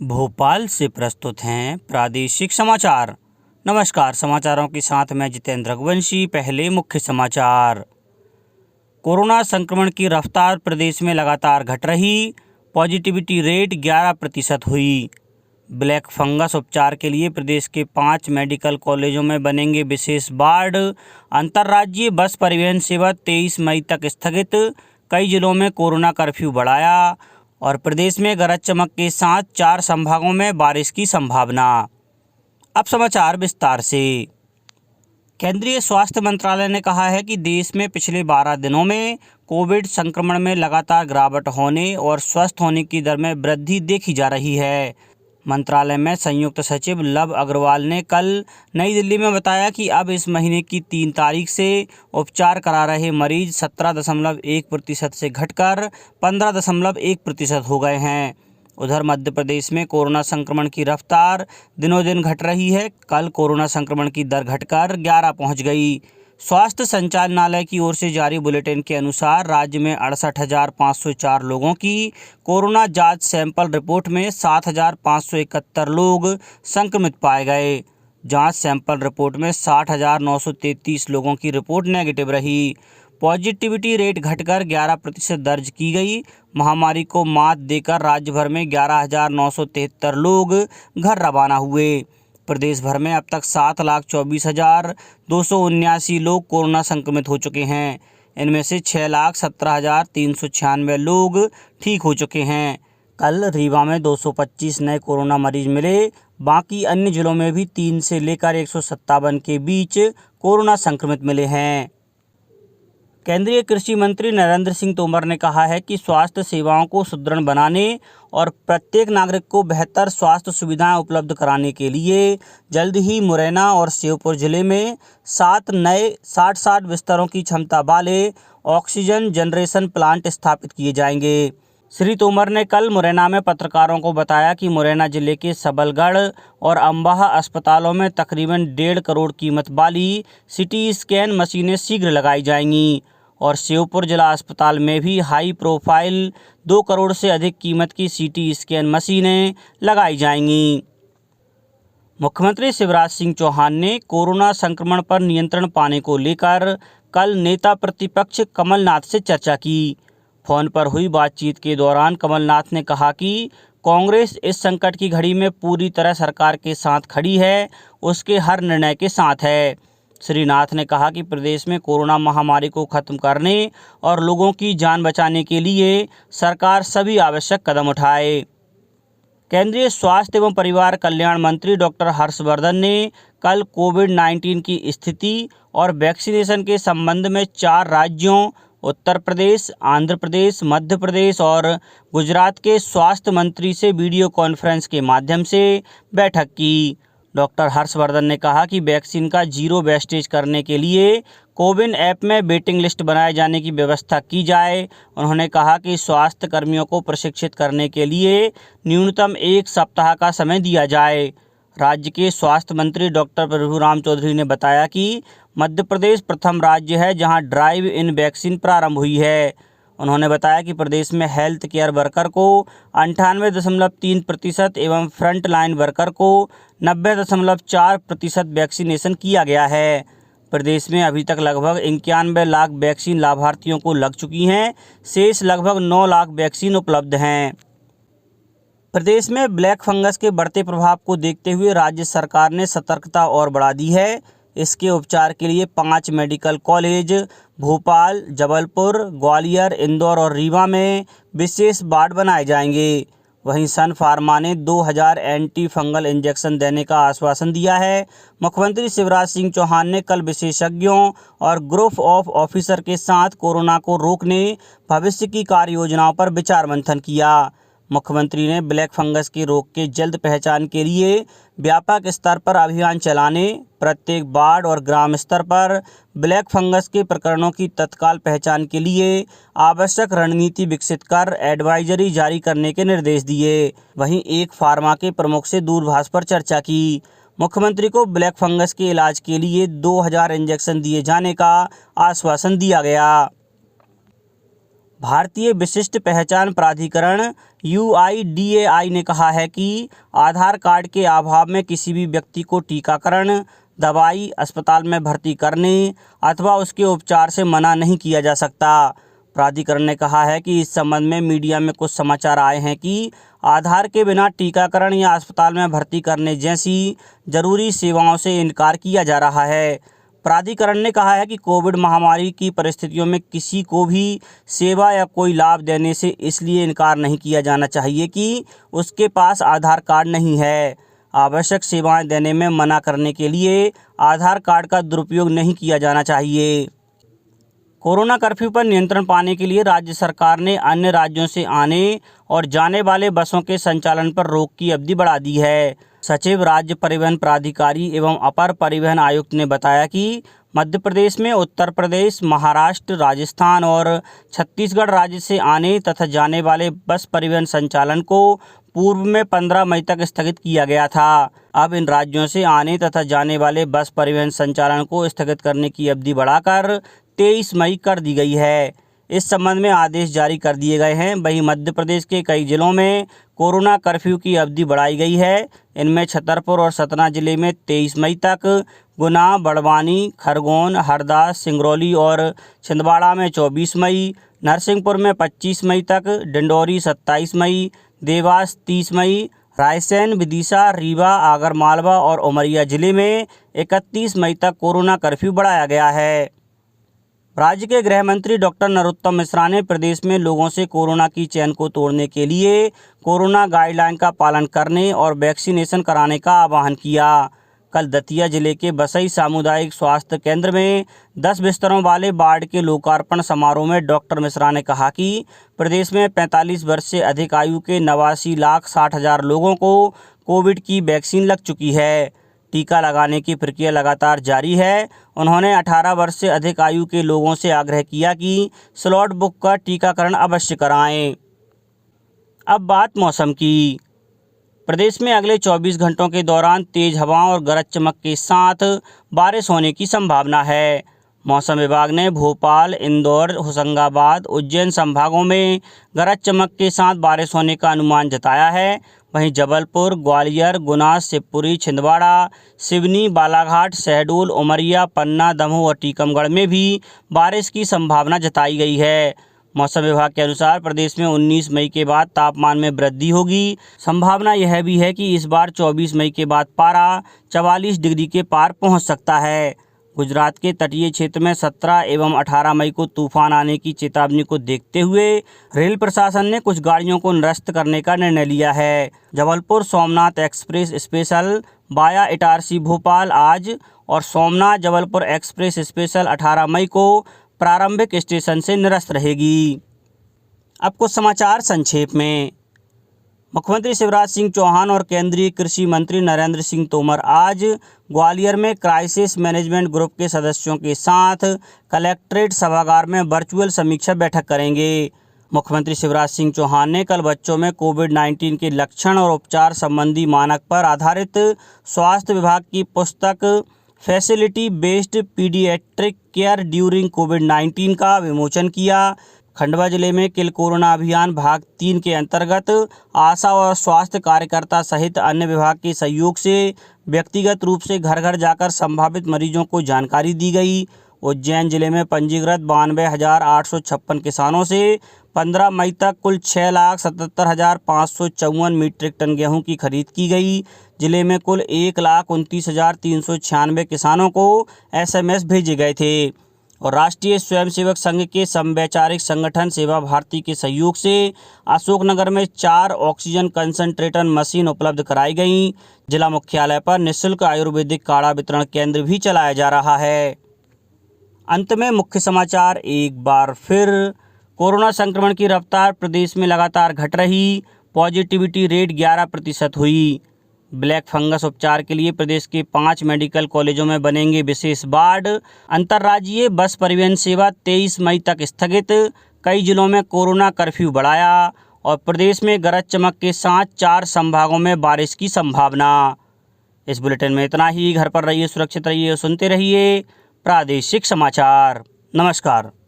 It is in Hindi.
भोपाल से प्रस्तुत हैं प्रादेशिक समाचार। नमस्कार, समाचारों के साथ मैं जितेंद्र रघुवंशी। पहले मुख्य समाचार। कोरोना संक्रमण की रफ्तार प्रदेश में लगातार घट रही। पॉजिटिविटी रेट 11% हुई। ब्लैक फंगस उपचार के लिए प्रदेश के 5 मेडिकल कॉलेजों में बनेंगे विशेष वार्ड। अंतर्राज्यीय बस परिवहन सेवा 23 मई तक स्थगित। कई जिलों में कोरोना कर्फ्यू बढ़ाया। और प्रदेश में गरज चमक के साथ 4 संभागों में बारिश की संभावना। अब समाचार विस्तार से। केंद्रीय स्वास्थ्य मंत्रालय ने कहा है कि देश में पिछले 12 दिनों में कोविड संक्रमण में लगातार गिरावट होने और स्वस्थ होने की दर में वृद्धि देखी जा रही है। मंत्रालय में संयुक्त सचिव लव अग्रवाल ने कल नई दिल्ली में बताया कि अब इस महीने की 3 तारीख से उपचार करा रहे मरीज 17.1% से घटकर 15.1% हो गए हैं। उधर मध्य प्रदेश में कोरोना संक्रमण की रफ्तार दिनों दिन घट रही है। कल कोरोना संक्रमण की दर घटकर 11 पहुंच गई। स्वास्थ्य संचालनालय की ओर से जारी बुलेटिन के अनुसार राज्य में 68,504 लोगों की कोरोना जांच सैंपल रिपोर्ट में 7,571 लोग संक्रमित पाए गए। जांच सैंपल रिपोर्ट में 60,933 लोगों की रिपोर्ट नेगेटिव रही। पॉजिटिविटी रेट घटकर 11% दर्ज की गई। महामारी को मात देकर राज्य भर में 11,973 लोग घर रवाना हुए। प्रदेश भर में अब तक 7,24,279 लोग कोरोना संक्रमित हो चुके हैं। इनमें से 6,17,396 लोग ठीक हो चुके हैं। कल रीवा में 225 नए कोरोना मरीज मिले। बाकी अन्य जिलों में भी 3 से लेकर 157 के बीच कोरोना संक्रमित मिले हैं। केंद्रीय कृषि मंत्री नरेंद्र सिंह तोमर ने कहा है कि स्वास्थ्य सेवाओं को सुदृढ़ बनाने और प्रत्येक नागरिक को बेहतर स्वास्थ्य सुविधाएं उपलब्ध कराने के लिए जल्द ही मुरैना और श्योपुर जिले में 7 नए 60 बिस्तरों की क्षमता वाले ऑक्सीजन जनरेशन प्लांट स्थापित किए जाएंगे। श्री तोमर ने कल मुरैना में पत्रकारों को बताया कि मुरैना जिले के सबलगढ़ और अम्बाहा अस्पतालों में तकरीबन 1.5 करोड़ कीमत वाली CT स्कैन मशीनें शीघ्र लगाई जाएंगी और श्योपुर जिला अस्पताल में भी हाई प्रोफाइल 2 करोड़ से अधिक कीमत की CT स्कैन मशीनें लगाई जाएंगी। मुख्यमंत्री शिवराज सिंह चौहान ने कोरोना संक्रमण पर नियंत्रण पाने को लेकर कल नेता प्रतिपक्ष कमलनाथ से चर्चा की। फोन पर हुई बातचीत के दौरान कमलनाथ ने कहा कि कांग्रेस इस संकट की घड़ी में पूरी तरह सरकार के साथ खड़ी है, उसके हर निर्णय के साथ है। श्री नाथ ने कहा कि प्रदेश में कोरोना महामारी को खत्म करने और लोगों की जान बचाने के लिए सरकार सभी आवश्यक कदम उठाए। केंद्रीय स्वास्थ्य एवं परिवार कल्याण मंत्री डॉक्टर हर्षवर्धन ने कल कोविड-19 की स्थिति और वैक्सीनेशन के संबंध में 4 राज्यों उत्तर प्रदेश, आंध्र प्रदेश, मध्य प्रदेश और गुजरात के स्वास्थ्य मंत्री से वीडियो कॉन्फ्रेंस के माध्यम से बैठक की। डॉक्टर हर्षवर्धन ने कहा कि वैक्सीन का 0 वेस्टेज करने के लिए कोविन ऐप में वेटिंग लिस्ट बनाए जाने की व्यवस्था की जाए। उन्होंने कहा कि स्वास्थ्य कर्मियों को प्रशिक्षित करने के लिए न्यूनतम 1 सप्ताह का समय दिया जाए। राज्य के स्वास्थ्य मंत्री डॉक्टर प्रभुराम चौधरी ने बताया कि मध्य प्रदेश प्रथम राज्य है जहां ड्राइव इन वैक्सीन प्रारंभ हुई है। उन्होंने बताया कि प्रदेश में हेल्थ केयर वर्कर को 98.3% एवं फ्रंट लाइन वर्कर को 90.4% वैक्सीनेशन किया गया है। प्रदेश में अभी तक लगभग 91 लाख वैक्सीन लाभार्थियों को लग चुकी हैं। शेष लगभग 9 लाख वैक्सीन उपलब्ध हैं। प्रदेश में ब्लैक फंगस के बढ़ते प्रभाव को देखते हुए राज्य सरकार ने सतर्कता और बढ़ा दी है। इसके उपचार के लिए 5 मेडिकल कॉलेज भोपाल, जबलपुर, ग्वालियर, इंदौर और रीवा में विशेष वार्ड बनाए जाएंगे। वहीं सन फार्मा ने 2000 एंटी फंगल इंजेक्शन देने का आश्वासन दिया है। मुख्यमंत्री शिवराज सिंह चौहान ने कल विशेषज्ञों और ग्रुप ऑफ ऑफिसर के साथ कोरोना को रोकने भविष्य की कार्य योजनाओं पर विचार मंथन किया। मुख्यमंत्री ने ब्लैक फंगस के रोग के जल्द पहचान के लिए व्यापक स्तर पर अभियान चलाने, प्रत्येक वार्ड और ग्राम स्तर पर ब्लैक फंगस के प्रकरणों की तत्काल पहचान के लिए आवश्यक रणनीति विकसित कर एडवाइजरी जारी करने के निर्देश दिए। वहीं एक फार्मा के प्रमुख से दूरभाष पर चर्चा की। मुख्यमंत्री को ब्लैक फंगस के इलाज के लिए 2000 इंजेक्शन दिए जाने का आश्वासन दिया गया। भारतीय विशिष्ट पहचान प्राधिकरण UIDAI ने कहा है कि आधार कार्ड के अभाव में किसी भी व्यक्ति को टीकाकरण, दवाई, अस्पताल में भर्ती करने अथवा उसके उपचार से मना नहीं किया जा सकता। प्राधिकरण ने कहा है कि इस संबंध में मीडिया में कुछ समाचार आए हैं कि आधार के बिना टीकाकरण या अस्पताल में भर्ती करने जैसी जरूरी सेवाओं से इनकार किया जा रहा है। प्राधिकरण ने कहा है कि कोविड महामारी की परिस्थितियों में किसी को भी सेवा या कोई लाभ देने से इसलिए इनकार नहीं किया जाना चाहिए कि उसके पास आधार कार्ड नहीं है। आवश्यक सेवाएं देने में मना करने के लिए आधार कार्ड का दुरुपयोग नहीं किया जाना चाहिए। कोरोना कर्फ्यू पर नियंत्रण पाने के लिए राज्य सरकार ने अन्य राज्यों से आने और जाने वाले बसों के संचालन पर रोक की अवधि बढ़ा दी है। सचिव, राज्य परिवहन प्राधिकारी एवं अपर परिवहन आयुक्त ने बताया कि मध्य प्रदेश में उत्तर प्रदेश, महाराष्ट्र, राजस्थान और छत्तीसगढ़ राज्य से आने तथा जाने वाले बस परिवहन संचालन को पूर्व में 15 मई तक स्थगित किया गया था। अब इन राज्यों से आने तथा जाने वाले बस परिवहन संचालन को स्थगित करने की अवधि बढ़ाकर 23 मई कर दी गई है। इस संबंध में आदेश जारी कर दिए गए हैं। वहीं मध्य प्रदेश के कई जिलों में कोरोना कर्फ्यू की अवधि बढ़ाई गई है। इनमें छतरपुर और सतना जिले में 23 मई तक, गुना, बड़वानी, खरगोन, हरदा, सिंगरौली और छिंदवाड़ा में 24 मई, नरसिंहपुर में 25 मई तक, डिंडौरी 27 मई, देवास 30 मई, रायसेन, विदिशा, रीवा, आगरमालवा और उमरिया जिले में 31 मई तक कोरोना कर्फ्यू बढ़ाया गया है। राज्य के गृह मंत्री डॉक्टर नरोत्तम मिश्रा ने प्रदेश में लोगों से कोरोना की चेन को तोड़ने के लिए कोरोना गाइडलाइन का पालन करने और वैक्सीनेशन कराने का आह्वान किया। कल दतिया जिले के बसई सामुदायिक स्वास्थ्य केंद्र में 10 बिस्तरों वाले वार्ड के लोकार्पण समारोह में डॉक्टर मिश्रा ने कहा कि प्रदेश में 45 वर्ष से अधिक आयु के 89,60,000 लोगों को कोविड की वैक्सीन लग चुकी है। टीका लगाने की प्रक्रिया लगातार जारी है। उन्होंने 18 वर्ष से अधिक आयु के लोगों से आग्रह किया कि स्लॉट बुक कर टीकाकरण अवश्य कराएं। अब बात मौसम की। प्रदेश में अगले 24 घंटों के दौरान तेज हवाओं और गरज चमक के साथ बारिश होने की संभावना है। मौसम विभाग ने भोपाल, इंदौर, होशंगाबाद, उज्जैन संभागों में गरज चमक के साथ बारिश होने का अनुमान जताया है। वहीं जबलपुर, ग्वालियर, गुना, शिवपुरी, छिंदवाड़ा, सिवनी, बालाघाट, शहडोल, उमरिया, पन्ना, दमोह और टीकमगढ़ में भी बारिश की संभावना जताई गई है। मौसम विभाग के अनुसार प्रदेश में 19 मई के बाद तापमान में वृद्धि होगी। संभावना यह भी है कि इस बार 24 मई के बाद पारा 44 डिग्री के पार पहुंच सकता है। गुजरात के तटीय क्षेत्र में 17 एवं 18 मई को तूफान आने की चेतावनी को देखते हुए रेल प्रशासन ने कुछ गाड़ियों को निरस्त करने का निर्णय लिया है। Jabalpur Somnath express special via Itarsi Bhopal आज और सोमनाथ जबलपुर एक्सप्रेस स्पेशल 18 मई को प्रारंभिक स्टेशन से निरस्त रहेगी। अब कुछ समाचार संक्षेप में। मुख्यमंत्री शिवराज सिंह चौहान और केंद्रीय कृषि मंत्री नरेंद्र सिंह तोमर आज ग्वालियर में क्राइसिस मैनेजमेंट ग्रुप के सदस्यों के साथ कलेक्ट्रेट सभागार में वर्चुअल समीक्षा बैठक करेंगे। मुख्यमंत्री शिवराज सिंह चौहान ने कल बच्चों में कोविड-19 के लक्षण और उपचार संबंधी मानक पर आधारित स्वास्थ्य विभाग की पुस्तक facility based paediatric care during कोविड-19 का विमोचन किया। खंडवा जिले में किल कोरोना अभियान भाग 3 के अंतर्गत आशा और स्वास्थ्य कार्यकर्ता सहित अन्य विभाग के सहयोग से व्यक्तिगत रूप से घर घर जाकर संभावित मरीजों को जानकारी दी गई। उज्जैन जिले में पंजीकृत 92,856 किसानों से 15 मई तक कुल 6,77,554 मीट्रिक टन गेहूं की खरीद की गई। जिले में कुल 1,29,396 किसानों को SMS भेजे गए थे। और राष्ट्रीय स्वयंसेवक संघ के समवैचारिक संगठन सेवा भारती के सहयोग से अशोकनगर में 4 ऑक्सीजन कंसंट्रेटर मशीन उपलब्ध कराई गई। जिला मुख्यालय पर निःशुल्क आयुर्वेदिक काढ़ा वितरण केंद्र भी चलाया जा रहा है। अंत में मुख्य समाचार एक बार फिर। कोरोना संक्रमण की रफ्तार प्रदेश में लगातार घट रही। पॉजिटिविटी रेट 11% हुई। ब्लैक फंगस उपचार के लिए प्रदेश के 5 मेडिकल कॉलेजों में बनेंगे विशेष वार्ड। अंतर्राज्यीय बस परिवहन सेवा 23 मई तक स्थगित। कई जिलों में कोरोना कर्फ्यू बढ़ाया। और प्रदेश में गरज चमक के साथ 4 संभागों में बारिश की संभावना। इस बुलेटिन में इतना ही। घर पर रहिए, सुरक्षित रहिए और सुनते रहिए प्रादेशिक समाचार। नमस्कार।